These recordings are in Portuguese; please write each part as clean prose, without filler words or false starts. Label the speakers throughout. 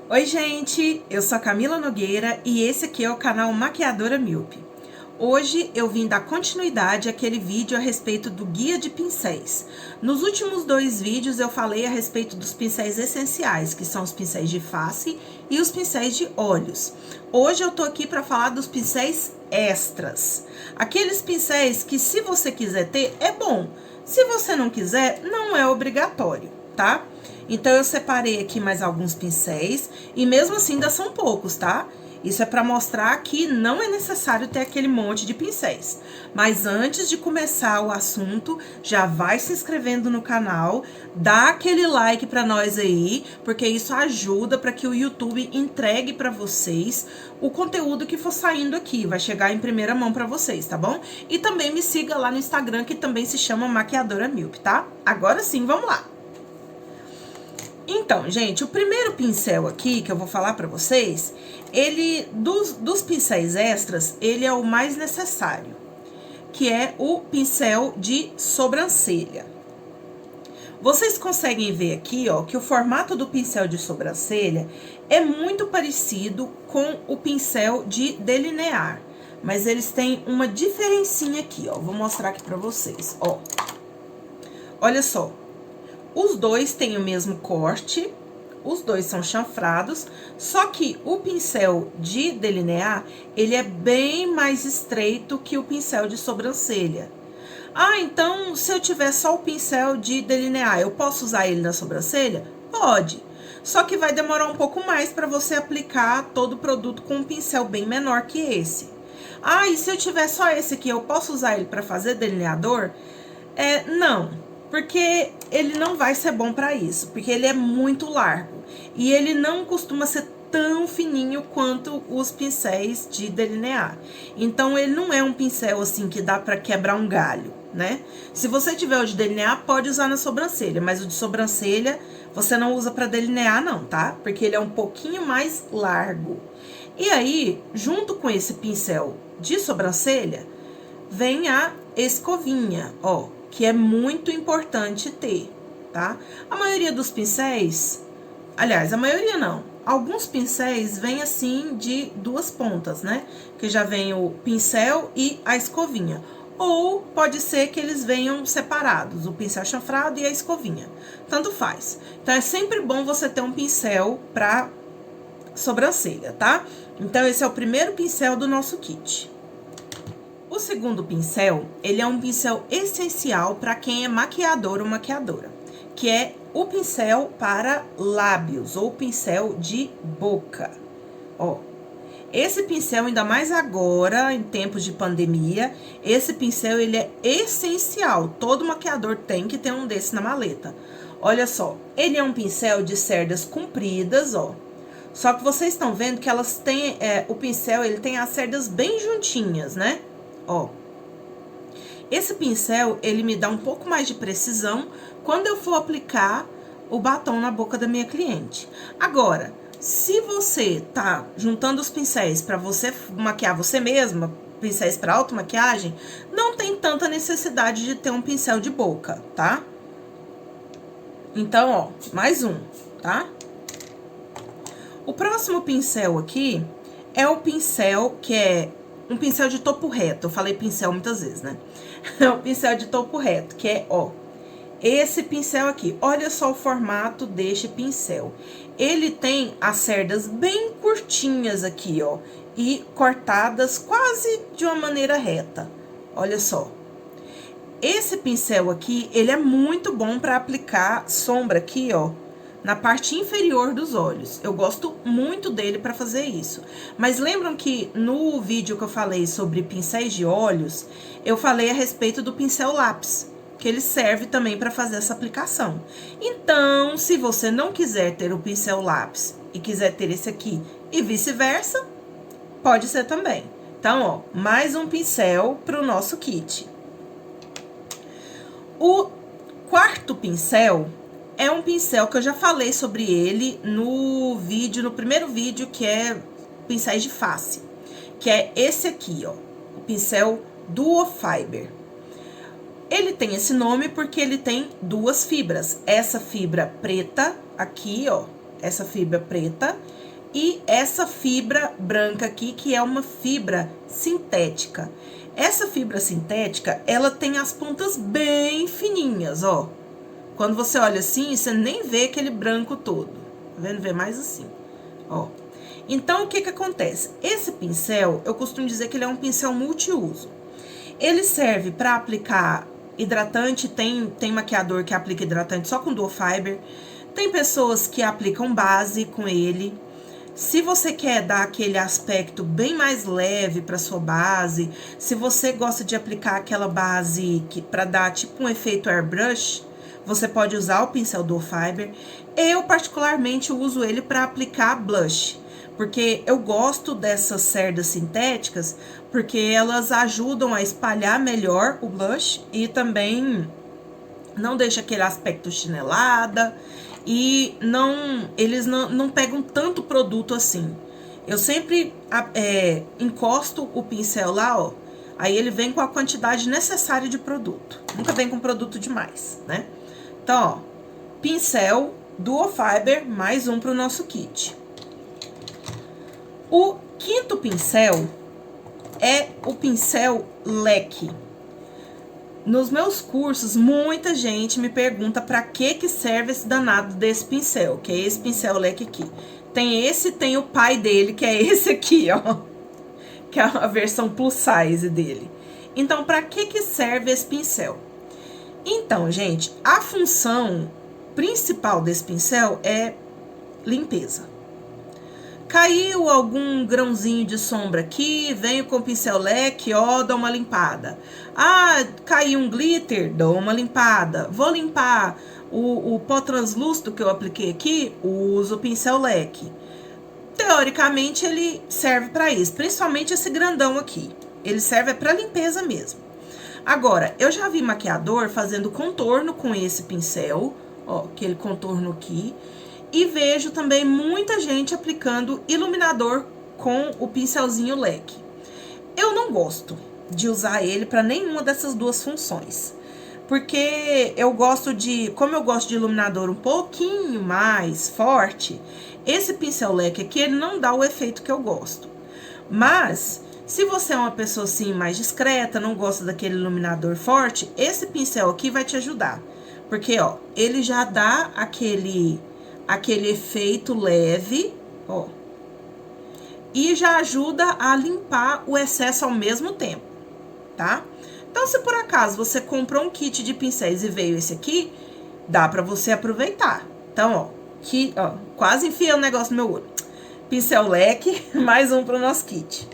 Speaker 1: Oi, gente! Eu sou a Camila Nogueira e esse aqui é o canal Maquiadora Míope. Hoje eu vim dar continuidade àquele vídeo a respeito do guia de pincéis. Nos últimos 2 vídeos eu falei a respeito dos pincéis essenciais, que são os pincéis de face e os pincéis de olhos. Hoje eu tô aqui para falar dos pincéis extras. Aqueles pincéis que, se você quiser ter, é bom. Se você não quiser, não é obrigatório, tá? Então, eu separei aqui mais alguns pincéis, e mesmo assim ainda são poucos, tá? Isso é para mostrar que não é necessário ter aquele monte de pincéis. Mas antes de começar o assunto, já vai se inscrevendo no canal, dá aquele like para nós aí, porque isso ajuda para que o YouTube entregue para vocês o conteúdo que for saindo aqui, vai chegar em primeira mão para vocês, tá bom? E também me siga lá no Instagram, que também se chama Maquiadora Míope, tá? Agora sim, vamos lá! Então, gente, o primeiro pincel aqui que eu vou falar pra vocês, ele, dos pincéis extras, ele é o mais necessário, que é o pincel de sobrancelha. Vocês conseguem ver aqui, ó, que o formato do pincel de sobrancelha é muito parecido com o pincel de delinear, mas eles têm uma diferencinha aqui, ó, vou mostrar aqui pra vocês, ó. Olha só. Os dois têm o mesmo corte, os dois são chanfrados, só que o pincel de delinear, ele é bem mais estreito que o pincel de sobrancelha. Ah, então, se eu tiver só o pincel de delinear, eu posso usar ele na sobrancelha? Pode. Só que vai demorar um pouco mais para você aplicar todo o produto com um pincel bem menor que esse. Ah, e se eu tiver só esse aqui, eu posso usar ele para fazer delineador? Não. Porque ele não vai ser bom para isso, porque ele é muito largo. E ele não costuma ser tão fininho quanto os pincéis de delinear. Então, ele não é um pincel assim que dá para quebrar um galho, né? Se você tiver o de delinear, pode usar na sobrancelha, mas o de sobrancelha você não usa para delinear não, tá? Porque ele é um pouquinho mais largo. E aí, junto com esse pincel de sobrancelha, vem a escovinha, ó, que é muito importante ter, tá? A maioria dos pincéis, aliás, a maioria não, alguns pincéis vêm assim de 2 pontas, né? Que já vem o pincel e a escovinha. Ou pode ser que eles venham separados, o pincel chanfrado e a escovinha. Tanto faz. Então, é sempre bom você ter um pincel pra sobrancelha, tá? Então, esse é o primeiro pincel do nosso kit. O segundo pincel, ele é um pincel essencial para quem é maquiador ou maquiadora, que é o pincel para lábios, ou pincel de boca. Ó, esse pincel, ainda mais agora, em tempos de pandemia, esse pincel, ele é essencial. Todo maquiador tem que ter um desse na maleta. Olha só, ele é um pincel de cerdas compridas, ó. Só que vocês estão vendo que elas têm, o pincel, ele tem as cerdas bem juntinhas, né? Ó, esse pincel, ele me dá um pouco mais de precisão quando eu for aplicar o batom na boca da minha cliente. Agora, se você tá juntando os pincéis para você maquiar você mesma, pincéis para automaquiagem, não tem tanta necessidade de ter um pincel de boca, tá? Então, ó, mais um, tá? O próximo pincel aqui é o pincel que é um pincel de topo reto. Eu falei pincel muitas vezes, né? É um pincel de topo reto, que é, ó, esse pincel aqui. Olha só o formato deste pincel. Ele tem as cerdas bem curtinhas aqui, ó, e cortadas quase de uma maneira reta. Olha só. Esse pincel aqui, ele é muito bom para aplicar sombra aqui, ó, na parte inferior dos olhos. Eu gosto muito dele para fazer isso. Mas lembram que no vídeo que eu falei sobre pincéis de olhos, eu falei a respeito do pincel lápis, que ele serve também para fazer essa aplicação. Então, se você não quiser ter o pincel lápis e quiser ter esse aqui e vice-versa, pode ser também. Então, ó, mais um pincel para o nosso kit. O quarto pincel é um pincel que eu já falei sobre ele no primeiro vídeo, que é pincéis de face, que é esse aqui, ó, o pincel Duo Fiber. Ele tem esse nome porque ele tem 2 fibras. Essa fibra preta aqui, ó, essa fibra preta, e essa fibra branca aqui, que é uma fibra sintética. Essa fibra sintética, ela tem as pontas bem fininhas, ó. Quando você olha assim, você nem vê aquele branco todo. Tá vendo? Vê mais assim, ó. Então, o que que acontece? Esse pincel, eu costumo dizer que ele é um pincel multiuso. Ele serve para aplicar hidratante, tem maquiador que aplica hidratante só com dual fiber. Tem pessoas que aplicam base com ele. Se você quer dar aquele aspecto bem mais leve para sua base, se você gosta de aplicar aquela base para dar tipo um efeito airbrush, você pode usar o pincel dual fiber. Eu particularmente uso ele para aplicar blush, porque eu gosto dessas cerdas sintéticas, porque elas ajudam a espalhar melhor o blush e também não deixa aquele aspecto chinelada. E eles não pegam tanto produto assim. Eu sempre encosto o pincel lá, ó. Aí ele vem com a quantidade necessária de produto. Nunca vem com produto demais, né? Então, ó, pincel dual fiber, mais um pro nosso kit. O quinto pincel é o pincel leque. Nos meus cursos, muita gente me pergunta para que serve esse danado desse pincel, que é esse pincel leque aqui. Tem esse, tem o pai dele, que é esse aqui, ó, que é a versão plus size dele. Então, para que serve esse pincel? Então, gente, a função principal desse pincel é limpeza. Caiu algum grãozinho de sombra aqui, venho com o pincel leque, ó, dou uma limpada. Ah, caiu um glitter, dou uma limpada. Vou limpar o pó translúcido que eu apliquei aqui, uso o pincel leque. Teoricamente, ele serve para isso, principalmente esse grandão aqui. Ele serve para limpeza mesmo. Agora, eu já vi maquiador fazendo contorno com esse pincel, ó, aquele contorno aqui. E vejo também muita gente aplicando iluminador com o pincelzinho leque. Eu não gosto de usar ele para nenhuma dessas duas funções. Porque eu gosto como eu gosto de iluminador um pouquinho mais forte, esse pincel leque aqui, ele não dá o efeito que eu gosto. Mas, se você é uma pessoa assim mais discreta, não gosta daquele iluminador forte, esse pincel aqui vai te ajudar. Porque, ó, ele já dá aquele efeito leve, ó, e já ajuda a limpar o excesso ao mesmo tempo, tá? Então, se por acaso você comprou um kit de pincéis e veio esse aqui, dá pra você aproveitar. Então, ó, quase enfiei o negócio no meu olho. Pincel leque, mais um pro nosso kit.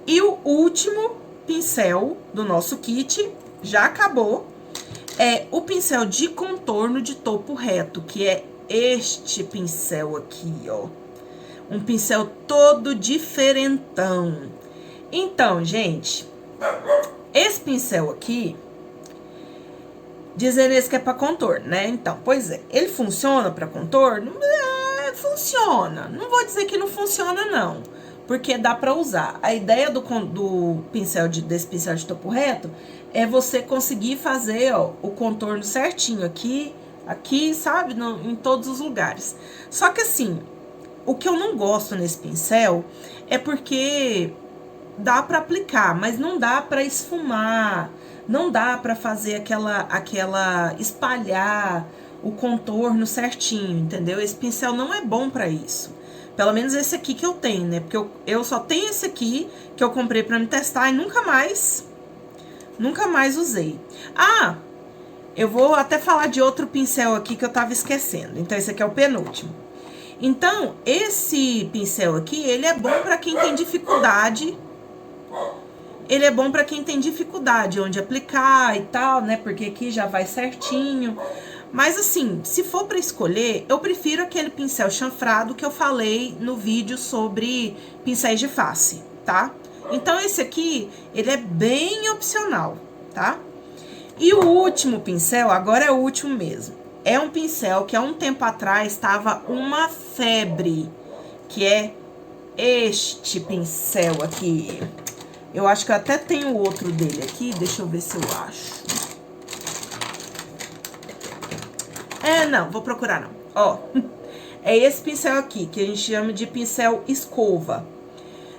Speaker 1: E o último pincel do nosso kit, já acabou, é o pincel de contorno de topo reto, que é este pincel aqui, ó. Um pincel todo diferentão. Então, gente, esse pincel aqui, dizendo esse que é pra contorno, né? Então, pois é, ele funciona pra contorno? Funciona. Não vou dizer que não funciona, não. Porque dá pra usar. A ideia desse pincel de topo reto é você conseguir fazer, ó, o contorno certinho aqui, sabe? Em todos os lugares. Só que assim, o que eu não gosto nesse pincel é porque dá pra aplicar, mas não dá pra esfumar, não dá pra fazer aquela espalhar o contorno certinho, entendeu? Esse pincel não é bom pra isso. Pelo menos esse aqui que eu tenho, né? Porque eu só tenho esse aqui que eu comprei pra me testar e nunca mais usei. Ah, eu vou até falar de outro pincel aqui que eu tava esquecendo. Então, esse aqui é o penúltimo. Então, esse pincel aqui, ele é bom pra quem tem dificuldade. Ele é bom pra quem tem dificuldade onde aplicar e tal, né? Porque aqui já vai certinho. Mas assim, se for pra escolher, eu prefiro aquele pincel chanfrado que eu falei no vídeo sobre pincéis de face, tá? Então, esse aqui, ele é bem opcional, tá? E o último pincel, agora é o último mesmo. É um pincel que há um tempo atrás estava uma febre, que é este pincel aqui. Eu acho que eu até tenho outro dele aqui, deixa eu ver se eu acho. Não, vou procurar não. Ó, É esse pincel aqui, que a gente chama de pincel escova.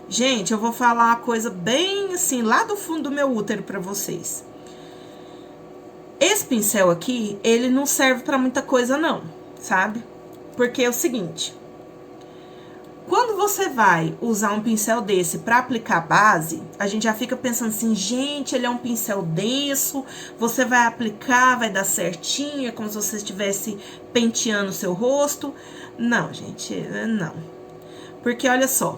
Speaker 1: Gente, eu vou falar uma coisa bem assim, lá do fundo do meu útero pra vocês. Esse pincel aqui, ele não serve pra muita coisa não, sabe? Porque é o seguinte, quando você vai usar um pincel desse pra aplicar base, a gente já fica pensando assim, gente, ele é um pincel denso, você vai aplicar, vai dar certinho, é como se você estivesse penteando o seu rosto. Não, gente, não. Porque olha só,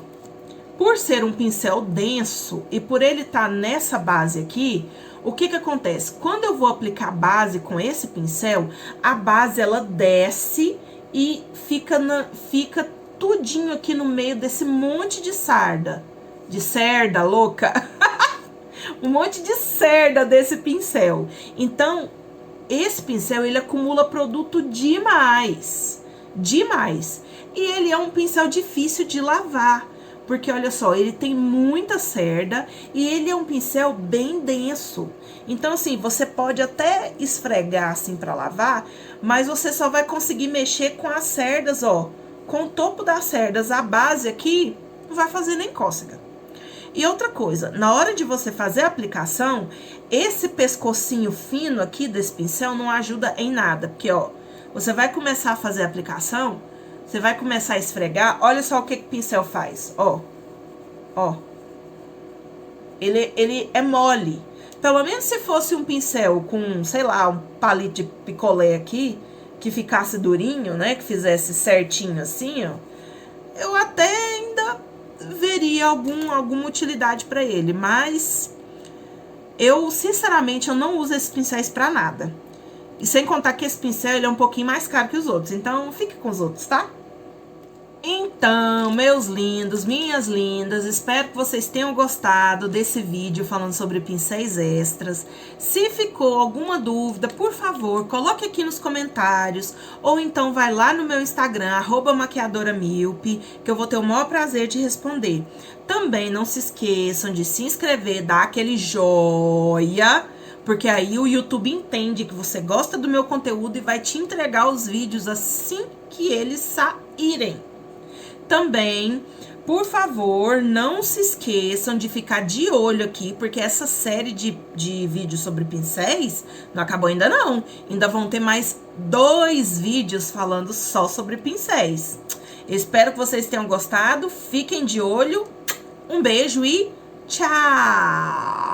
Speaker 1: por ser um pincel denso e por ele estar nessa base aqui, o que que acontece? Quando eu vou aplicar base com esse pincel, a base ela desce e fica tudinho aqui no meio desse monte de sarda. De cerda louca. Um monte de cerda desse pincel. Então, esse pincel, ele acumula produto demais. Demais. E ele é um pincel difícil de lavar. Porque, olha só, ele tem muita cerda e ele é um pincel bem denso. Então, assim, você pode até esfregar, assim, pra lavar, mas você só vai conseguir mexer com as cerdas, ó. Com o topo das cerdas, a base aqui, não vai fazer nem cócega. E outra coisa, na hora de você fazer a aplicação, esse pescocinho fino aqui desse pincel não ajuda em nada. Porque, ó, você vai começar a fazer a aplicação, você vai começar a esfregar, olha só o que o pincel faz, ó. Ó. Ele é mole. Pelo menos se fosse um pincel com, sei lá, um palito de picolé aqui, que ficasse durinho, né, que fizesse certinho assim, ó, eu até ainda veria alguma utilidade pra ele, mas eu, sinceramente, eu não uso esses pincéis pra nada. E sem contar que esse pincel, ele é um pouquinho mais caro que os outros, então fique com os outros, tá? Então, meus lindos, minhas lindas, espero que vocês tenham gostado desse vídeo falando sobre pincéis extras. Se ficou alguma dúvida, por favor, coloque aqui nos comentários, ou então vai lá no meu Instagram, @maquiadoramilpe, que eu vou ter o maior prazer de responder. Também não se esqueçam de se inscrever, dar aquele joia, porque aí o YouTube entende que você gosta do meu conteúdo e vai te entregar os vídeos assim que eles saírem. Também, por favor, não se esqueçam de ficar de olho aqui, porque essa série de vídeos sobre pincéis não acabou ainda não. Ainda vão ter mais 2 vídeos falando só sobre pincéis. Eu espero que vocês tenham gostado, fiquem de olho, um beijo e tchau!